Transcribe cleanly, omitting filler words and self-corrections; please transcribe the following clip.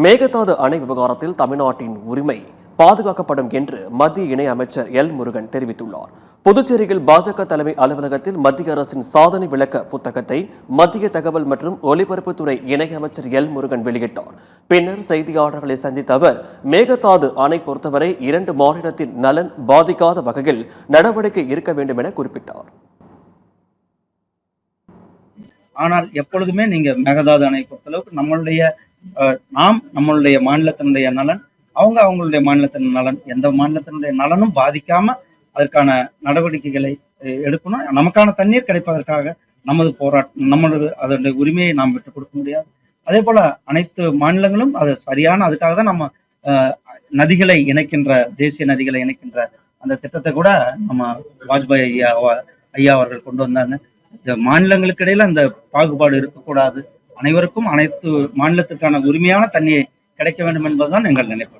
மேகதாது அணை விவகாரத்தில் தமிழ்நாட்டின் உரிமை பாதுகாக்கப்படும் என்று மத்திய இணை அமைச்சர் எல் முருகன் தெரிவித்துள்ளார். புதுச்சேரியில் பாஜக தலைமை அலுவலகத்தில் மத்திய அரசின் சாதனை விளக்க புத்தகத்தை மத்திய தகவல் மற்றும் ஒலிபரப்புத்துறை இணையமைச்சர் எல் முருகன் வெளியிட்டார். பின்னர் செய்தியாளர்களை சந்தித்த அவர், மேகதாது அணை பொறுத்தவரை 2 மாநிலத்தின் நலன் பாதிக்காத வகையில் நடவடிக்கை இருக்க வேண்டும் என குறிப்பிட்டார். ஆனால் எப்பொழுதுமே நீங்க மேகதாது அணை பொறுத்தளவுக்கு நம்மளுடைய மாநிலத்தினுடைய நலன், அவங்களுடைய மாநிலத்தின் நலன், எந்த மாநிலத்தினுடைய நலனும் பாதிக்காம அதற்கான நடவடிக்கைகளை எடுக்கணும். நமக்கான தண்ணீர் கிடைப்பதற்காக அதனுடைய உரிமையை நாம் விட்டுக் கொடுக்க முடியாது. அதே போல அனைத்து மாநிலங்களும் அது சரியான அதுக்காக தான் நம்ம நதிகளை இணைக்கின்ற தேசிய நதிகளை இணைக்கின்ற அந்த திட்டத்தை கூட நம்ம வாஜ்பாய் ஐயா அவர்கள் கொண்டு வந்தாங்க. இந்த மாநிலங்களுக்கு இடையில அந்த பாகுபாடு இருக்கக்கூடாது. அனைவருக்கும் அனைத்து மாநிலத்திற்கான உரிமையான தண்ணியை கிடைக்க வேண்டும் என்பதுதான் எங்கள் நினைப்பு.